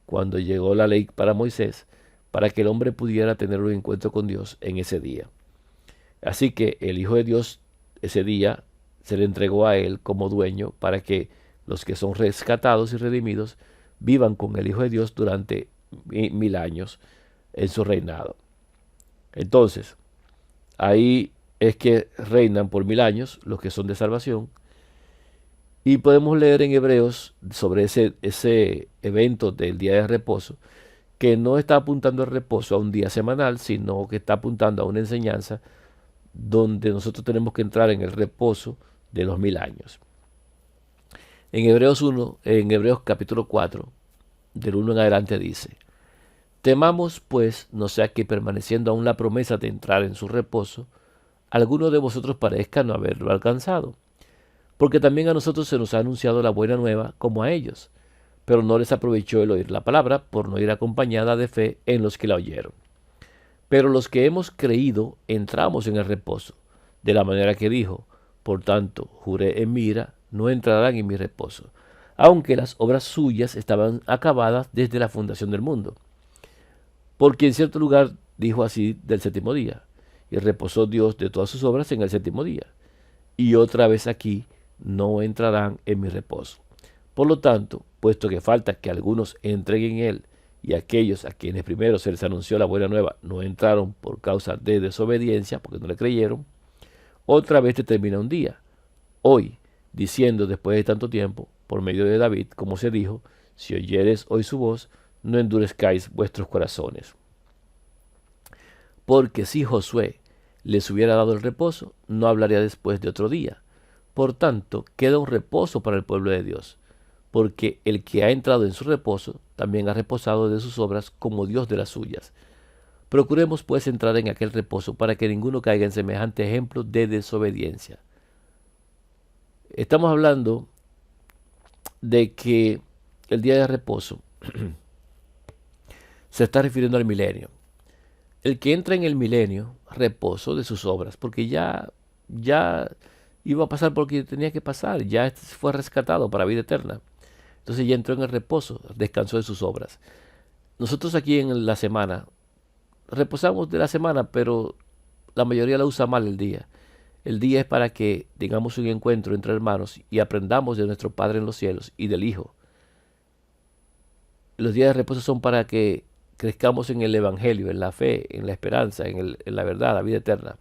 cuando llegó la ley para Moisés, para que el hombre pudiera tener un encuentro con Dios en ese día. Así que el Hijo de Dios ese día se le entregó a él como dueño para que los que son rescatados y redimidos vivan con el Hijo de Dios durante 1000 años en su reinado. Entonces, ahí es que reinan por 1000 años los que son de salvación. Y podemos leer en Hebreos sobre ese evento del día de reposo, que no está apuntando al reposo a un día semanal, sino que está apuntando a una enseñanza donde nosotros tenemos que entrar en el reposo de los 1000 años. En Hebreos 1, en Hebreos capítulo 4, del 1 en adelante dice: Temamos pues, no sea que permaneciendo aún la promesa de entrar en su reposo, alguno de vosotros parezca no haberlo alcanzado. Porque también a nosotros se nos ha anunciado la buena nueva como a ellos, pero no les aprovechó el oír la palabra por no ir acompañada de fe en los que la oyeron. Pero los que hemos creído entramos en el reposo, de la manera que dijo: Por tanto, juré en mi ira, no entrarán en mi reposo, aunque las obras suyas estaban acabadas desde la fundación del mundo. Porque en cierto lugar dijo así del séptimo día, y reposó Dios de todas sus obras en el séptimo día. Y otra vez aquí, no entrarán en mi reposo. Por lo tanto, puesto que falta que algunos entren en él, y aquellos a quienes primero se les anunció la buena nueva no entraron por causa de desobediencia, porque no le creyeron, otra vez determina un día, hoy, diciendo después de tanto tiempo, por medio de David, como se dijo: si oyeres hoy su voz, no endurezcáis vuestros corazones. Porque si Josué les hubiera dado el reposo, no hablaría después de otro día. Por tanto, queda un reposo para el pueblo de Dios, porque el que ha entrado en su reposo también ha reposado de sus obras como Dios de las suyas. Procuremos pues entrar en aquel reposo para que ninguno caiga en semejante ejemplo de desobediencia. Estamos hablando de que el día de reposo se está refiriendo al milenio. El que entra en el milenio, reposo de sus obras, porque ya iba a pasar porque tenía que pasar, ya fue rescatado para vida eterna. Entonces ya entró en el reposo, descansó de sus obras. Nosotros aquí en la semana, reposamos de la semana, pero la mayoría la usa mal el día. El día es para que tengamos un encuentro entre hermanos y aprendamos de nuestro Padre en los cielos y del Hijo. Los días de reposo son para que crezcamos en el Evangelio, en la fe, en la esperanza, en la verdad, la vida eterna.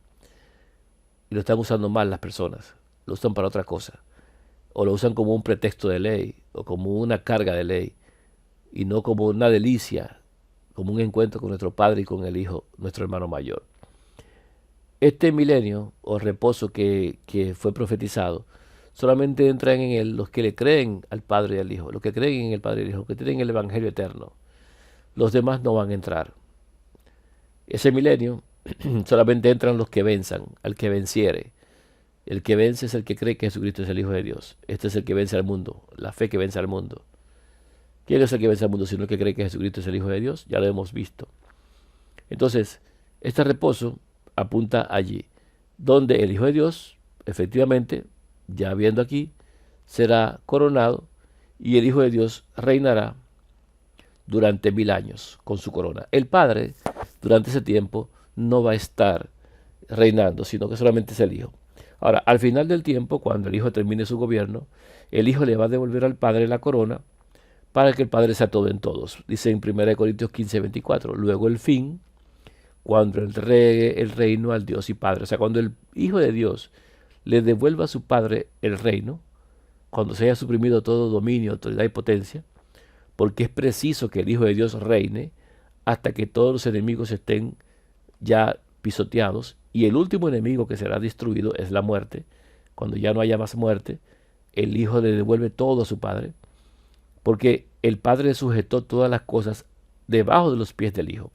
Y lo están usando mal las personas. Lo usan para otra cosa. O lo usan como un pretexto de ley, o como una carga de ley, y no como una delicia, como un encuentro con nuestro Padre y con el Hijo, nuestro hermano mayor. Este milenio o reposo que fue profetizado, solamente entran en él los que le creen al Padre y al Hijo, los que creen en el Padre y el Hijo, los que tienen el Evangelio eterno. Los demás no van a entrar. Ese milenio solamente entran los que venzan, al que venciere. El que vence es el que cree que Jesucristo es el Hijo de Dios. Este es el que vence al mundo, la fe que vence al mundo. ¿Quién es el que vence al mundo sino el que cree que Jesucristo es el Hijo de Dios? Ya lo hemos visto. Entonces, este reposo apunta allí, donde el Hijo de Dios, efectivamente, ya viendo aquí, será coronado y el Hijo de Dios reinará durante 1000 años con su corona. El Padre, durante ese tiempo, no va a estar reinando, sino que solamente es el Hijo. Ahora, al final del tiempo, cuando el Hijo termine su gobierno, el Hijo le va a devolver al Padre la corona para que el Padre sea todo en todos. Dice en 1 Corintios 15:24. Luego el fin, cuando entregue el reino al Dios y Padre. O sea, cuando el Hijo de Dios le devuelva a su Padre el reino, cuando se haya suprimido todo dominio, autoridad y potencia, porque es preciso que el Hijo de Dios reine hasta que todos los enemigos estén ya pisoteados, y el último enemigo que será destruido es la muerte. Cuando ya no haya más muerte, el Hijo le devuelve todo a su Padre, porque el Padre sujetó todas las cosas debajo de los pies del Hijo.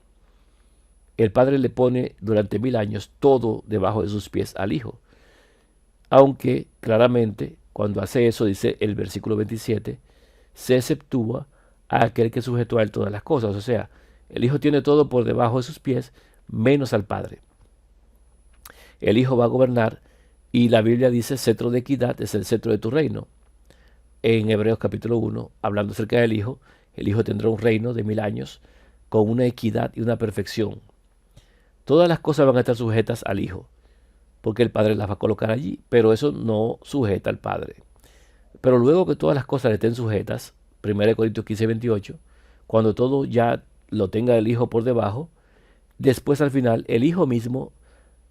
El Padre le pone durante 1000 años todo debajo de sus pies al Hijo. Aunque claramente cuando hace eso, dice el versículo 27, se exceptúa a aquel que sujetó a él todas las cosas. O sea, el Hijo tiene todo por debajo de sus pies, menos al Padre. El Hijo va a gobernar, y la Biblia dice: cetro de equidad es el cetro de tu reino. En Hebreos capítulo 1, hablando acerca del Hijo, el Hijo tendrá un reino de 1000 años con una equidad y una perfección. Todas las cosas van a estar sujetas al Hijo, porque el Padre las va a colocar allí, pero eso no sujeta al Padre. Pero luego que todas las cosas le estén sujetas, 1 Corintios 15, 28, cuando todo ya lo tenga el Hijo por debajo, después al final el Hijo mismo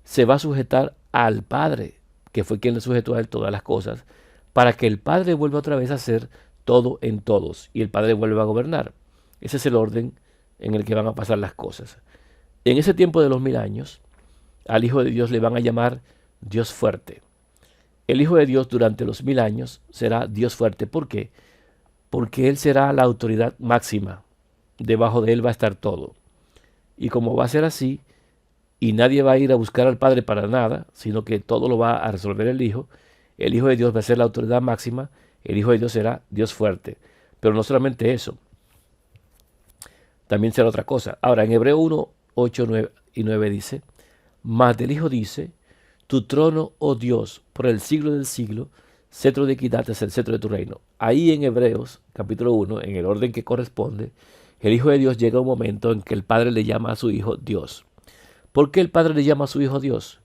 se va a sujetar al Padre, que fue quien le sujetó a él todas las cosas, para que el Padre vuelva otra vez a ser todo en todos y el Padre vuelva a gobernar. Ese es el orden en el que van a pasar las cosas. En ese tiempo de los 1000 años, al Hijo de Dios le van a llamar Dios fuerte. El Hijo de Dios durante los 1000 años será Dios fuerte. ¿Por qué? Porque Él será la autoridad máxima. Debajo de Él va a estar todo. Y como va a ser así, y nadie va a ir a buscar al Padre para nada, sino que todo lo va a resolver el Hijo de Dios va a ser la autoridad máxima, el Hijo de Dios será Dios fuerte. Pero no solamente eso, también será otra cosa. Ahora, en Hebreo 1, 8 y 9 dice: mas del Hijo dice, tu trono, oh Dios, por el siglo del siglo, cetro de equidad es el cetro de tu reino. Ahí en Hebreos, capítulo 1, en el orden que corresponde, el Hijo de Dios llega a un momento en que el Padre le llama a su Hijo Dios. ¿Por qué el Padre le llama a su Hijo Dios?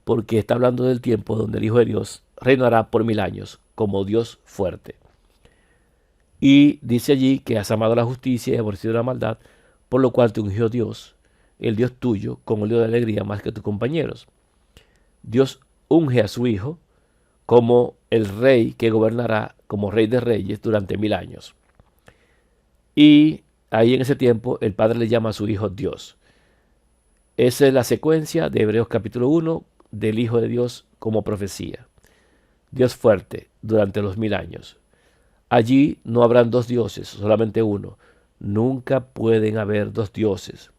Porque está hablando del tiempo donde el Hijo de Dios reinará por 1000 años como Dios fuerte. Y dice allí que has amado la justicia y aborrecido la maldad, por lo cual te ungió Dios, el Dios tuyo, con óleo de alegría más que tus compañeros. Dios unge a su Hijo como el Rey que gobernará como Rey de Reyes durante 1000 años. Y ahí en ese tiempo el Padre le llama a su Hijo Dios. Esa es la secuencia de Hebreos capítulo 1 del Hijo de Dios como profecía. Dios fuerte durante los 1000 años. Allí no habrán dos dioses, solamente uno. Nunca pueden haber dos dioses.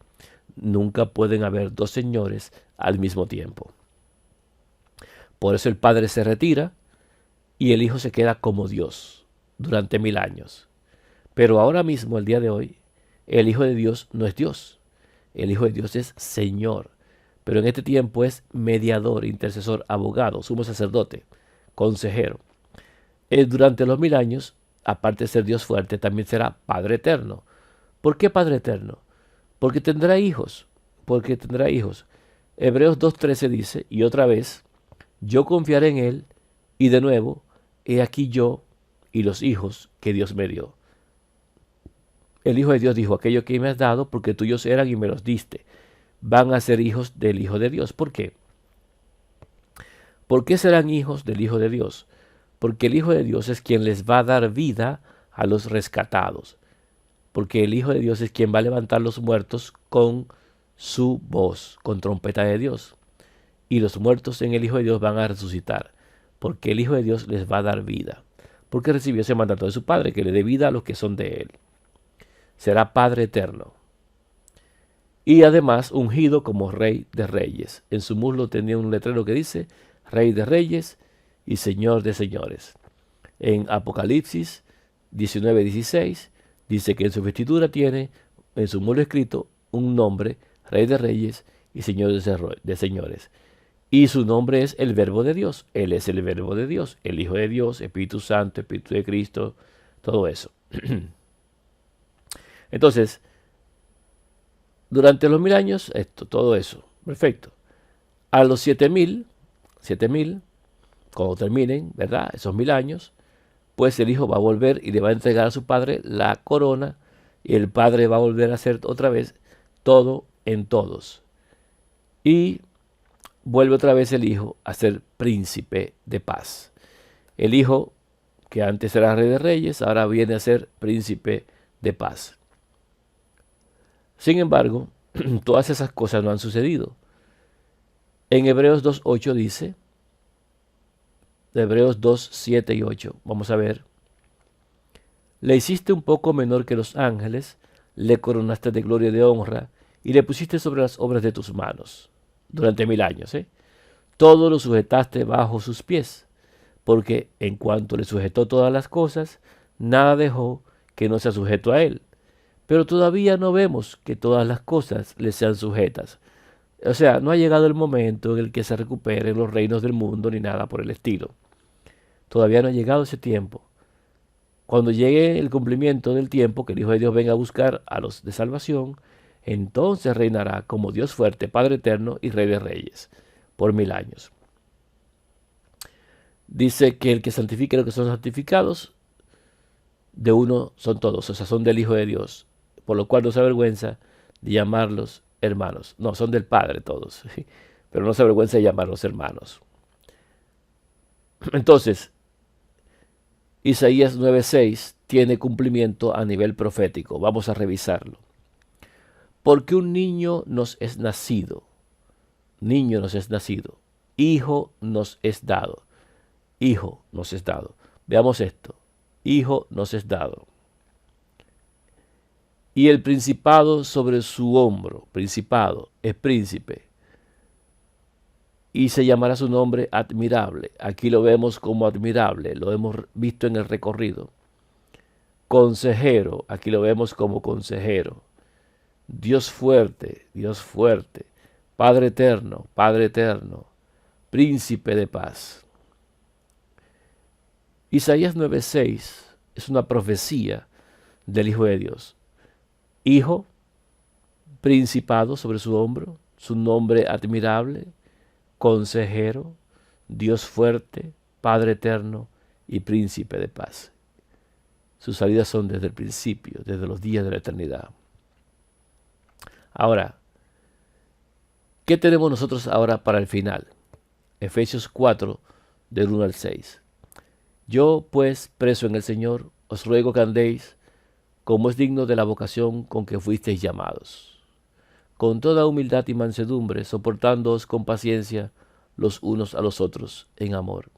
Nunca pueden haber dos señores al mismo tiempo. Por eso el Padre se retira y el Hijo se queda como Dios durante 1000 años. Pero ahora mismo, el día de hoy, el Hijo de Dios no es Dios. El Hijo de Dios es Señor. Pero en este tiempo es mediador, intercesor, abogado, sumo sacerdote, consejero. Durante los 1000 años, aparte de ser Dios fuerte, también será Padre eterno. ¿Por qué Padre eterno? Porque tendrá hijos. Porque tendrá hijos. Hebreos 2:13 dice, y otra vez, yo confiaré en Él, y de nuevo, he aquí yo y los hijos que Dios me dio. El Hijo de Dios dijo, aquello que me has dado, porque tuyos eran y me los diste. Van a ser hijos del Hijo de Dios. ¿Por qué? ¿Por qué serán hijos del Hijo de Dios? Porque el Hijo de Dios es quien les va a dar vida a los rescatados. Porque el Hijo de Dios es quien va a levantar los muertos con su voz, con trompeta de Dios. Y los muertos en el Hijo de Dios van a resucitar. Porque el Hijo de Dios les va a dar vida. Porque recibió ese mandato de su Padre, que le dé vida a los que son de Él. Será Padre eterno. Y además ungido como Rey de Reyes. En su muslo tenía un letrero que dice, Rey de Reyes y Señor de Señores. En Apocalipsis 19:16 dice que en su vestidura tiene, en su muslo escrito, un nombre, Rey de Reyes y Señor de Señores. Y su nombre es el Verbo de Dios. Él es el Verbo de Dios, el Hijo de Dios, Espíritu Santo, Espíritu de Cristo, todo eso. Entonces, durante los 1000 años, todo eso, perfecto. A los 7000, cuando terminen, ¿verdad? Esos 1000 años, pues el Hijo va a volver y le va a entregar a su Padre la corona y el Padre va a volver a hacer otra vez todo en todos. Y vuelve otra vez el Hijo a ser príncipe de paz. El Hijo que antes era rey de reyes, ahora viene a ser príncipe de paz. Sin embargo, todas esas cosas no han sucedido. En Hebreos 2.8 dice, Hebreos 2.7 y 8, vamos a ver. Le hiciste un poco menor que los ángeles, le coronaste de gloria y de honra, y le pusiste sobre las obras de tus manos, durante 1000 años. Todo lo sujetaste bajo sus pies, porque en cuanto le sujetó todas las cosas, nada dejó que no sea sujeto a él. Pero todavía no vemos que todas las cosas le sean sujetas. O sea, no ha llegado el momento en el que se recuperen los reinos del mundo ni nada por el estilo. Todavía no ha llegado ese tiempo. Cuando llegue el cumplimiento del tiempo, que el Hijo de Dios venga a buscar a los de salvación, entonces reinará como Dios fuerte, Padre eterno y Rey de reyes, por 1000 años. Dice que el que santifique a los que son santificados, de uno son todos, o sea, son del Hijo de Dios, por lo cual no se avergüenza de llamarlos hermanos. No, son del Padre todos, pero no se avergüenza de llamarlos hermanos. Entonces, Isaías 9:6 tiene cumplimiento a nivel profético. Vamos a revisarlo. Porque un niño nos es nacido, hijo nos es dado, hijo nos es dado. Veamos esto, hijo nos es dado. Y el principado sobre su hombro, principado, es príncipe. Y se llamará su nombre admirable. Aquí lo vemos como admirable, lo hemos visto en el recorrido. Consejero, aquí lo vemos como consejero. Dios fuerte, Padre eterno, príncipe de paz. Isaías 9:6 es una profecía del Hijo de Dios. Hijo, principado sobre su hombro, su nombre admirable, consejero, Dios fuerte, Padre eterno y príncipe de paz. Sus salidas son desde el principio, desde los días de la eternidad. Ahora, ¿qué tenemos nosotros ahora para el final? Efesios 4, del 1 al 6. Yo, pues, preso en el Señor, os ruego que andéis como es digno de la vocación con que fuisteis llamados, con toda humildad y mansedumbre, soportándoos con paciencia los unos a los otros en amor,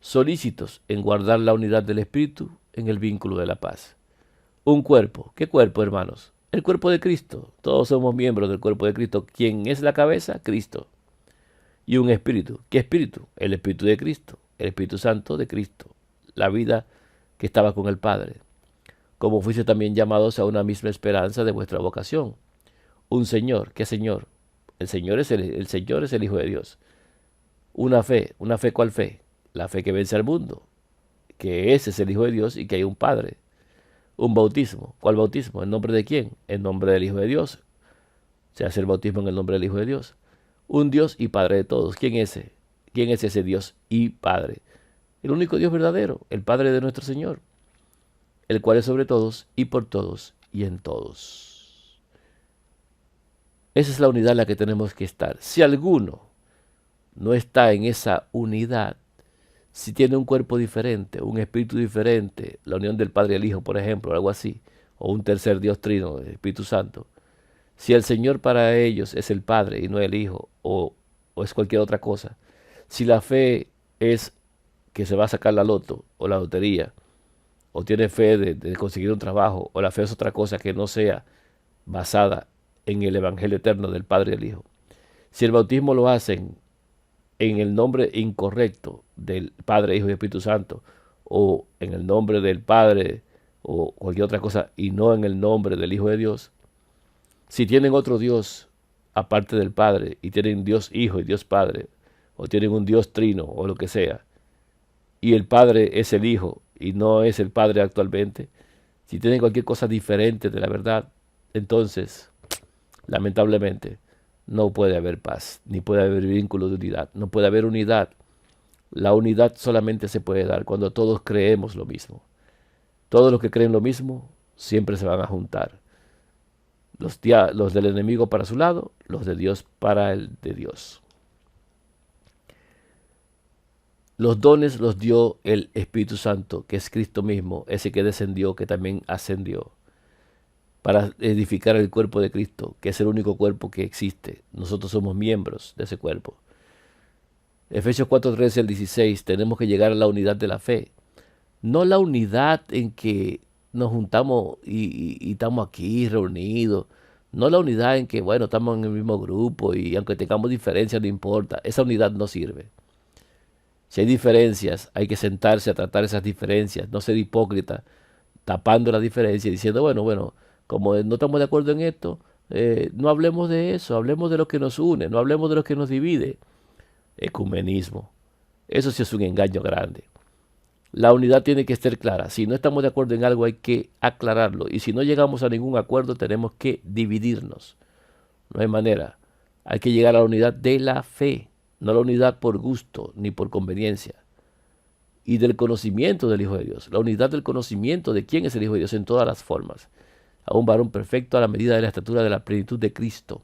solícitos en guardar la unidad del Espíritu en el vínculo de la paz. Un cuerpo. ¿Qué cuerpo, hermanos? El cuerpo de Cristo. Todos somos miembros del cuerpo de Cristo. ¿Quién es la cabeza? Cristo. Y un espíritu. ¿Qué espíritu? El Espíritu de Cristo, el Espíritu Santo de Cristo, la vida que estaba con el Padre. Como fuiste también llamados a una misma esperanza de vuestra vocación. Un Señor. ¿Qué Señor? El Señor es el Hijo de Dios. Una fe. ¿Cuál fe? La fe que vence al mundo, que ese es el Hijo de Dios y que hay un Padre. Un bautismo. ¿Cuál bautismo? ¿En nombre de quién? En nombre del Hijo de Dios. Se hace el bautismo en el nombre del Hijo de Dios. Un Dios y Padre de todos. ¿Quién es ese? ¿Quién es ese Dios y Padre? El único Dios verdadero, el Padre de nuestro Señor, el cual es sobre todos y por todos y en todos. Esa es la unidad en la que tenemos que estar. Si alguno no está en esa unidad, si tiene un cuerpo diferente, un espíritu diferente, la unión del Padre y el Hijo, por ejemplo, algo así, o un tercer Dios trino, el Espíritu Santo, si el Señor para ellos es el Padre y no el Hijo, o es cualquier otra cosa, si la fe es que se va a sacar la loto o la lotería, o tiene fe de conseguir un trabajo, o la fe es otra cosa que no sea basada en el Evangelio eterno del Padre y el Hijo, si el bautismo lo hacen en el nombre incorrecto del Padre, Hijo y Espíritu Santo, o en el nombre del Padre, o cualquier otra cosa, y no en el nombre del Hijo de Dios, si tienen otro Dios aparte del Padre, y tienen Dios Hijo y Dios Padre, o tienen un Dios trino, o lo que sea, y el Padre es el Hijo, y no es el Padre actualmente, si tienen cualquier cosa diferente de la verdad, entonces, lamentablemente, no puede haber paz, ni puede haber vínculo de unidad, no puede haber unidad. La unidad solamente se puede dar cuando todos creemos lo mismo. Todos los que creen lo mismo siempre se van a juntar. Los del enemigo para su lado, los de Dios para el de Dios. Los dones los dio el Espíritu Santo, que es Cristo mismo, ese que descendió, que también ascendió, para edificar el cuerpo de Cristo, que es el único cuerpo que existe. Nosotros somos miembros de ese cuerpo. Efesios 4:13 al 16, tenemos que llegar a la unidad de la fe. No la unidad en que nos juntamos y estamos aquí reunidos. No la unidad en que, bueno, estamos en el mismo grupo y aunque tengamos diferencias no importa. Esa unidad no sirve. Si hay diferencias, hay que sentarse a tratar esas diferencias, no ser hipócrita, tapando las diferencias y diciendo, bueno, como no estamos de acuerdo en esto, no hablemos de eso, hablemos de lo que nos une, no hablemos de lo que nos divide. Ecumenismo. Eso sí es un engaño grande. La unidad tiene que estar clara. Si no estamos de acuerdo en algo, hay que aclararlo. Y si no llegamos a ningún acuerdo, tenemos que dividirnos. No hay manera. Hay que llegar a la unidad de la fe, no a la unidad por gusto ni por conveniencia. Y del conocimiento del Hijo de Dios. La unidad del conocimiento de quién es el Hijo de Dios en todas las formas. A un varón perfecto a la medida de la estatura de la plenitud de Cristo.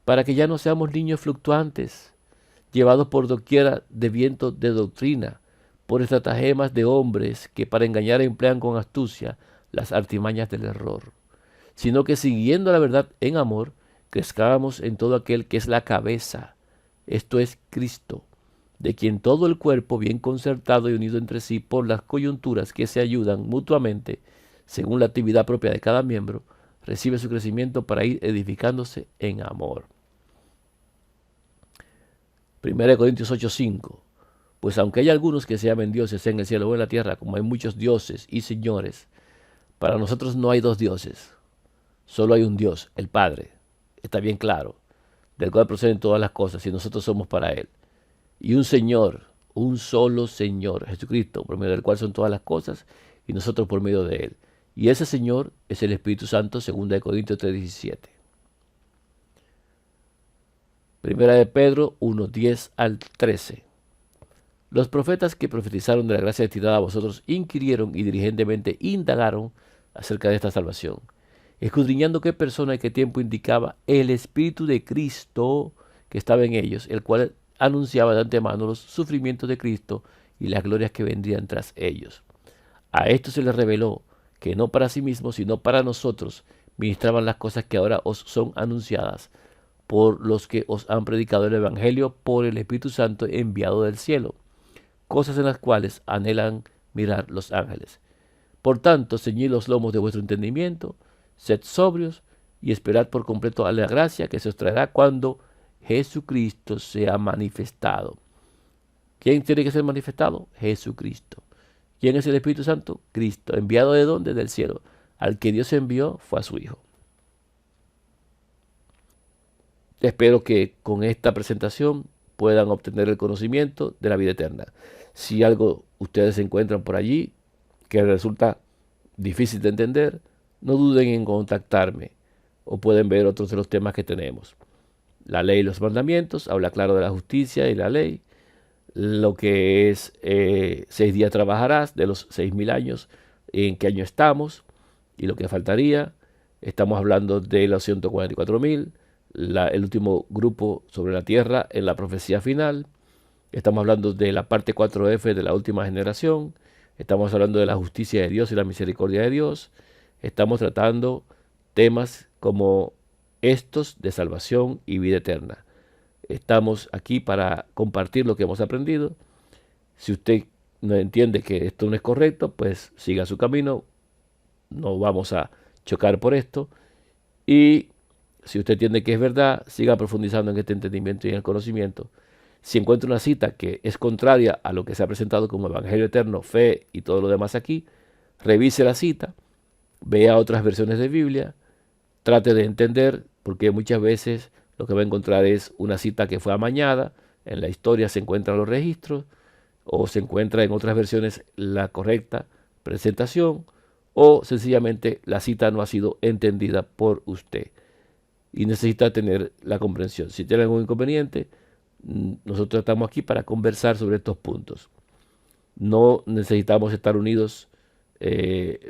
Para que ya no seamos niños fluctuantes, llevados por doquiera de viento de doctrina, por estratagemas de hombres que para engañar emplean con astucia las artimañas del error, sino que siguiendo la verdad en amor, crezcamos en todo aquel que es la cabeza, esto es Cristo, de quien todo el cuerpo, bien concertado y unido entre sí por las coyunturas que se ayudan mutuamente, según la actividad propia de cada miembro, recibe su crecimiento para ir edificándose en amor. 1 Corintios 8:5. Pues aunque hay algunos que se llamen dioses en el cielo o en la tierra, como hay muchos dioses y señores, para nosotros no hay dos dioses. Solo hay un Dios, el Padre. Está bien claro, del cual proceden todas las cosas y nosotros somos para Él. Y un Señor, un solo Señor, Jesucristo, por medio del cual son todas las cosas y nosotros por medio de Él. Y ese Señor es el Espíritu Santo, 2 Corintios 3:17. Primera de Pedro 1:10 al 13. Los profetas que profetizaron de la gracia destinada a vosotros inquirieron y diligentemente indagaron acerca de esta salvación, escudriñando qué persona y qué tiempo indicaba el Espíritu de Cristo que estaba en ellos, el cual anunciaba de antemano los sufrimientos de Cristo y las glorias que vendrían tras ellos. A esto se les reveló que no para sí mismos, sino para nosotros ministraban las cosas que ahora os son anunciadas por los que os han predicado el Evangelio por el Espíritu Santo enviado del cielo, cosas en las cuales anhelan mirar los ángeles. Por tanto, ceñid los lomos de vuestro entendimiento, sed sobrios y esperad por completo a la gracia que se os traerá cuando Jesucristo sea manifestado. ¿Quién tiene que ser manifestado? Jesucristo. ¿Quién es el Espíritu Santo? Cristo. ¿Enviado de dónde? Del cielo. Al que Dios envió fue a su Hijo. Espero que con esta presentación puedan obtener el conocimiento de la vida eterna. Si algo ustedes encuentran por allí que resulta difícil de entender, no duden en contactarme o pueden ver otros de los temas que tenemos. La ley y los mandamientos, habla claro de la justicia y la ley. Lo que es 6 días trabajarás, de los 6.000 años, en qué año estamos y lo que faltaría. Estamos hablando de los 144.000. El último grupo sobre la tierra en la profecía final. Estamos hablando de la parte 4F de la última generación. Estamos hablando de la justicia de Dios y la misericordia de Dios. Estamos tratando temas como estos de salvación y vida eterna. Estamos aquí para compartir lo que hemos aprendido. Si usted no entiende que esto no es correcto, pues siga su camino. No vamos a chocar por esto. Y si usted entiende que es verdad, siga profundizando en este entendimiento y en el conocimiento. Si encuentra una cita que es contraria a lo que se ha presentado como Evangelio eterno, fe y todo lo demás aquí, revise la cita, vea otras versiones de Biblia, trate de entender, porque muchas veces lo que va a encontrar es una cita que fue amañada, en la historia se encuentran los registros, o se encuentra en otras versiones la correcta presentación, o sencillamente la cita no ha sido entendida por usted y necesita tener la comprensión. Si tiene algún inconveniente, nosotros estamos aquí para conversar sobre estos puntos. No necesitamos estar unidos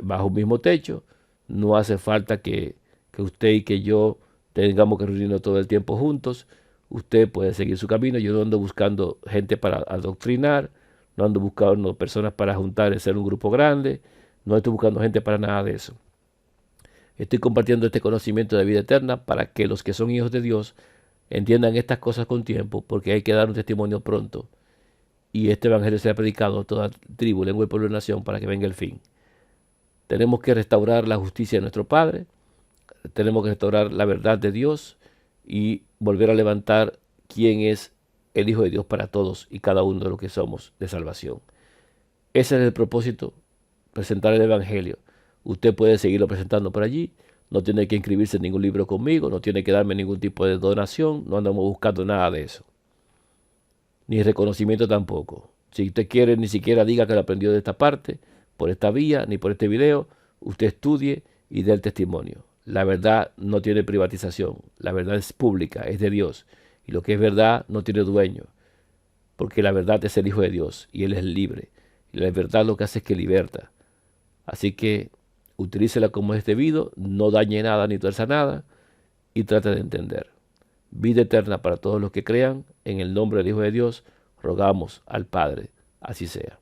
bajo un mismo techo. No hace falta que usted y que yo tengamos que reunirnos todo el tiempo juntos. Usted puede seguir su camino. Yo no ando buscando gente para adoctrinar no ando buscando personas para juntar y ser un grupo grande, no estoy buscando gente para nada de eso. Estoy compartiendo este conocimiento de vida eterna para que los que son hijos de Dios entiendan estas cosas con tiempo, porque hay que dar un testimonio pronto. Y este evangelio será predicado a toda tribu, lengua y pueblo y nación para que venga el fin. Tenemos que restaurar la justicia de nuestro Padre, tenemos que restaurar la verdad de Dios y volver a levantar quién es el Hijo de Dios para todos y cada uno de los que somos de salvación. Ese es el propósito, presentar el evangelio. Usted puede seguirlo presentando por allí, no tiene que inscribirse en ningún libro conmigo, no tiene que darme ningún tipo de donación, no andamos buscando nada de eso. Ni reconocimiento tampoco. Si usted quiere, ni siquiera diga que lo aprendió de esta parte, por esta vía, ni por este video. Usted estudie y dé el testimonio. La verdad no tiene privatización. La verdad es pública, es de Dios. Y lo que es verdad no tiene dueño. Porque la verdad es el Hijo de Dios y Él es libre. Y la verdad lo que hace es que liberta. Así que utilícela como es debido, no dañe nada ni tuerza nada y trate de entender. Vida eterna para todos los que crean, en el nombre del Hijo de Dios, rogamos al Padre, así sea.